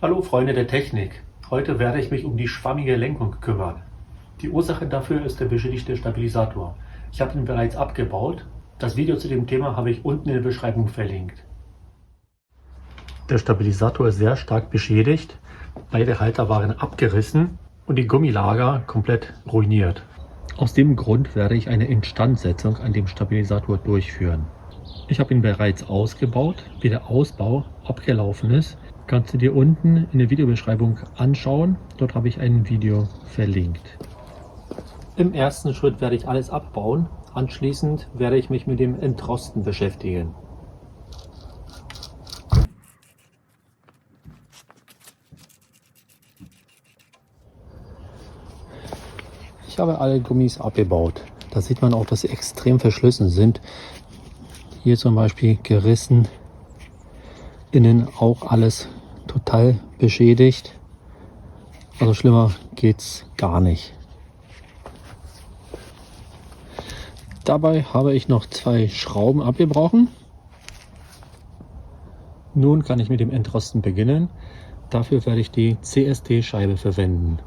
Hallo Freunde der Technik, heute werde ich mich um die schwammige Lenkung kümmern. Die Ursache dafür ist der beschädigte Stabilisator. Ich habe ihn bereits abgebaut. Das Video zu dem Thema habe ich unten in der Beschreibung verlinkt. Der Stabilisator ist sehr stark beschädigt, beide Halter waren abgerissen und die Gummilager komplett ruiniert. Aus dem Grund werde ich eine Instandsetzung an dem Stabilisator durchführen. Ich habe ihn bereits ausgebaut. Wie der Ausbau abgelaufen ist, kannst du dir unten in der Videobeschreibung anschauen. Dort habe ich ein Video verlinkt. Im ersten Schritt werde ich alles abbauen. Anschließend werde ich mich mit dem Entrosten beschäftigen. Ich habe alle Gummis abgebaut. Da sieht man auch, dass sie extrem verschlissen sind. Hier zum Beispiel gerissen. Innen auch alles total beschädigt. Also schlimmer geht's gar nicht. Dabei habe ich noch 2 Schrauben abgebrochen. Nun kann ich mit dem Entrosten beginnen. Dafür werde ich die CST-Scheibe verwenden.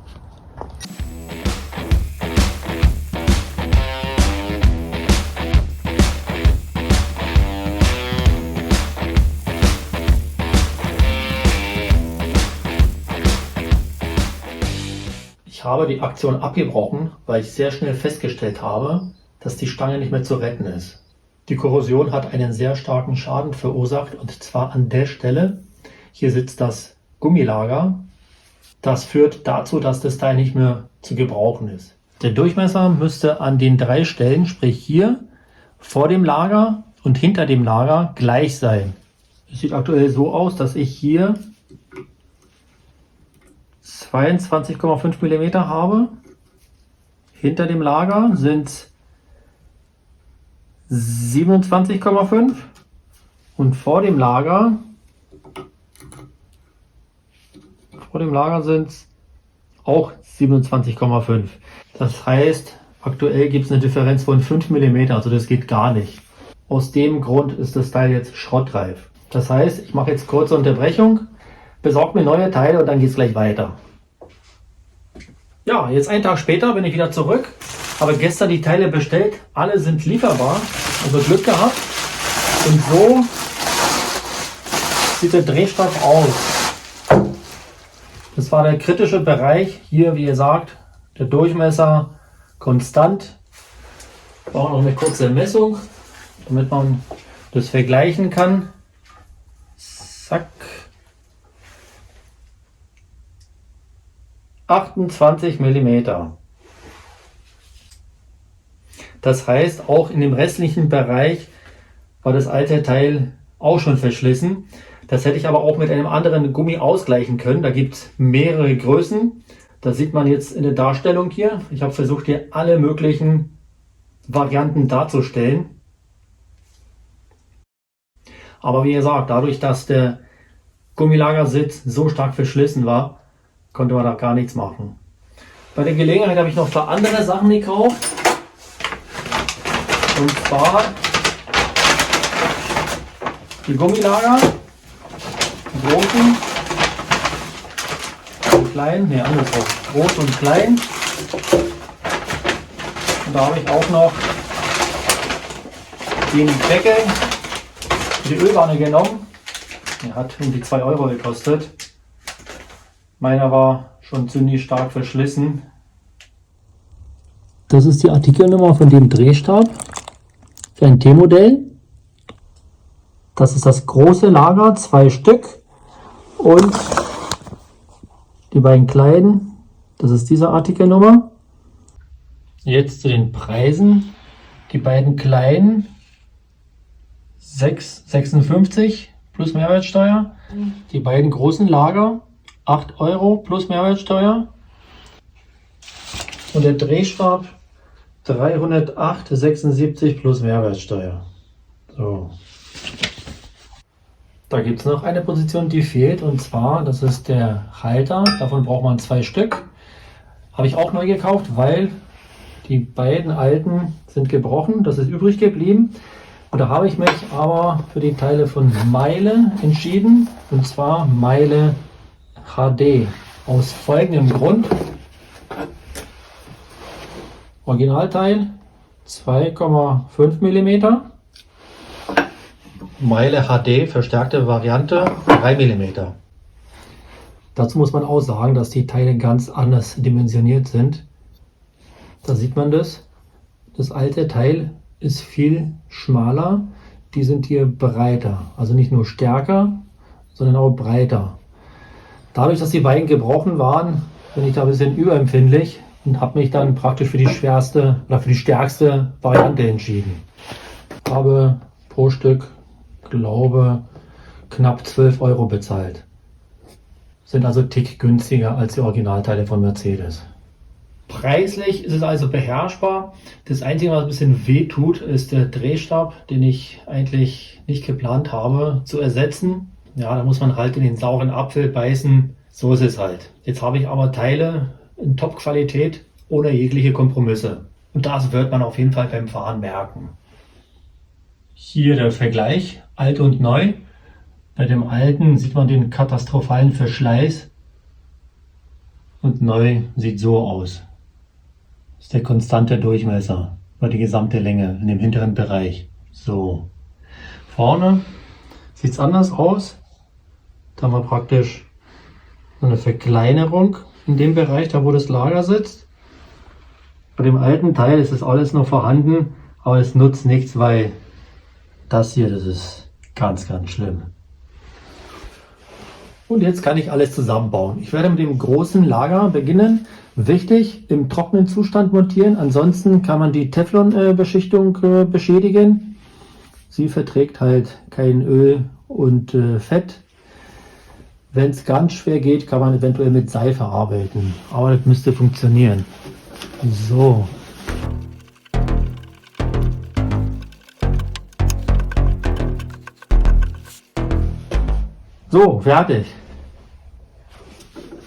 Ich habe die Aktion abgebrochen, weil ich sehr schnell festgestellt habe, dass die Stange nicht mehr zu retten ist. Die Korrosion hat einen sehr starken Schaden verursacht, und zwar an der Stelle. Hier sitzt das Gummilager. Das führt dazu, dass das Teil nicht mehr zu gebrauchen ist. Der Durchmesser müsste an den 3 Stellen, sprich hier, vor dem Lager und hinter dem Lager, gleich sein. Es sieht aktuell so aus, dass ich hier 22,5 mm habe. Hinter dem Lager sind es 27,5 und vor dem Lager sind es auch 27,5. Das heißt, aktuell gibt es eine Differenz von 5 mm, also das geht gar nicht. Aus dem Grund ist das Teil jetzt schrottreif. Das heißt, ich mache jetzt kurze Unterbrechung, besorge mir neue Teile und dann geht es gleich weiter. Ja, jetzt einen Tag später bin ich wieder zurück. Habe gestern die Teile bestellt. Alle sind lieferbar. Also Glück gehabt. Und so sieht der Drehstab aus. Das war der kritische Bereich. Hier, wie ihr sagt, der Durchmesser konstant. Ich brauche noch eine kurze Messung, damit man das vergleichen kann. Zack. 28 mm. Das heißt, auch in dem restlichen Bereich war das alte Teil auch schon verschlissen. Das hätte ich aber auch mit einem anderen Gummi ausgleichen können. Da gibt es mehrere Größen. Das sieht man jetzt in der Darstellung hier. Ich habe versucht, hier alle möglichen Varianten darzustellen. Aber wie gesagt, dadurch, dass der Gummilagersitz so stark verschlissen war, konnte man da gar nichts machen. Bei der Gelegenheit habe ich noch ein paar andere Sachen gekauft. Und zwar die Gummilager, die großen und kleinen, ne, andersrum, groß und klein. Und da habe ich auch noch den Deckel für die Ölwanne genommen. Der hat um die 2 Euro gekostet. Meiner war schon ziemlich stark verschlissen. Das ist die Artikelnummer von dem Drehstab für ein T-Modell. Das ist das große Lager, 2 Stück. Und die beiden kleinen, das ist diese Artikelnummer. Jetzt zu den Preisen. Die beiden kleinen 6,56 plus Mehrwertsteuer. Die beiden großen Lager 8 Euro plus Mehrwertsteuer. Und der Drehstab 308,76 plus Mehrwertsteuer. So. Da gibt es noch eine Position, die fehlt, und zwar, das ist der Halter. Davon braucht man 2 Stück. Habe ich auch neu gekauft, weil die beiden alten sind gebrochen. Das ist übrig geblieben. Und da habe ich mich aber für die Teile von Meile entschieden. Und zwar Meile HD. Aus folgendem Grund. Originalteil 2,5 mm. Meile HD, verstärkte Variante 3 mm. Dazu muss man auch sagen, dass die Teile ganz anders dimensioniert sind. Da sieht man das. Das alte Teil ist viel schmaler. Die sind hier breiter. Also nicht nur stärker, sondern auch breiter. Dadurch, dass die beiden gebrochen waren, bin ich da ein bisschen überempfindlich und habe mich dann praktisch für die schwerste oder für die stärkste Variante entschieden. Habe pro Stück, glaube, knapp 12 Euro bezahlt. Sind also tick günstiger als die Originalteile von Mercedes. Preislich ist es also beherrschbar. Das Einzige, was ein bisschen weh tut, ist der Drehstab, den ich eigentlich nicht geplant habe zu ersetzen. Ja, da muss man halt in den sauren Apfel beißen. So ist es halt. Jetzt habe ich aber Teile in Top-Qualität ohne jegliche Kompromisse. Und das wird man auf jeden Fall beim Fahren merken. Hier der Vergleich, alt und neu. Bei dem alten sieht man den katastrophalen Verschleiß und neu sieht so aus. Das ist der konstante Durchmesser über die gesamte Länge in dem hinteren Bereich. So. Vorne sieht es anders aus. Da haben wir praktisch eine Verkleinerung in dem Bereich, da wo das Lager sitzt. Bei dem alten Teil ist das alles noch vorhanden, aber es nutzt nichts, weil das hier, das ist ganz, ganz schlimm. Und jetzt kann ich alles zusammenbauen. Ich werde mit dem großen Lager beginnen. Wichtig, im trockenen Zustand montieren. Ansonsten kann man die Teflon-Beschichtung beschädigen. Sie verträgt halt kein Öl und Fett. Wenn es ganz schwer geht, kann man eventuell mit Seife arbeiten. Aber das müsste funktionieren. So. So, fertig.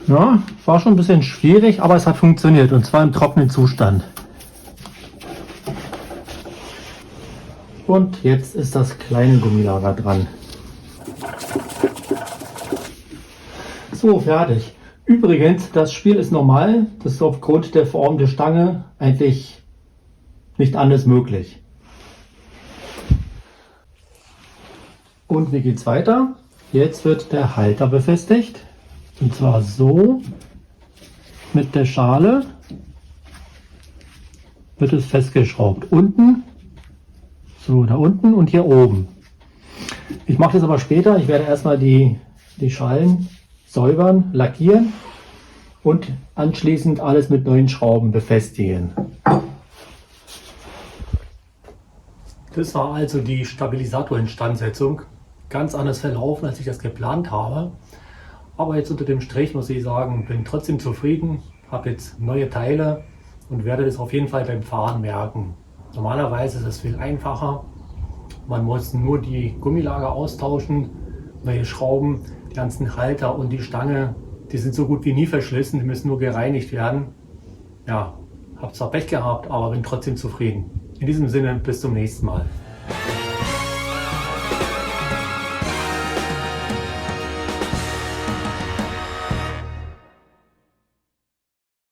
Ja, war schon ein bisschen schwierig, aber es hat funktioniert und zwar im trockenen Zustand. Und jetzt ist das kleine Gummilager dran. So, fertig. Übrigens, das Spiel ist normal. Das ist aufgrund der Form der Stange eigentlich nicht anders möglich. Und wie geht's weiter? Jetzt wird der Halter befestigt. Und zwar so. Mit der Schale wird es festgeschraubt. Unten, so da unten und hier oben. Ich mache das aber später. Ich werde erstmal die Schalen säubern, lackieren und anschließend alles mit neuen Schrauben befestigen. Das war also die Stabilisatorinstandsetzung. Ganz anders verlaufen, als ich das geplant habe. Aber jetzt unter dem Strich muss ich sagen, bin trotzdem zufrieden, habe jetzt neue Teile und werde das auf jeden Fall beim Fahren merken. Normalerweise ist es viel einfacher. Man muss nur die Gummilager austauschen, neue Schrauben, die ganzen Halter und die Stange, die sind so gut wie nie verschlissen, die müssen nur gereinigt werden. Ja, habe zwar Pech gehabt, aber bin trotzdem zufrieden. In diesem Sinne, bis zum nächsten Mal.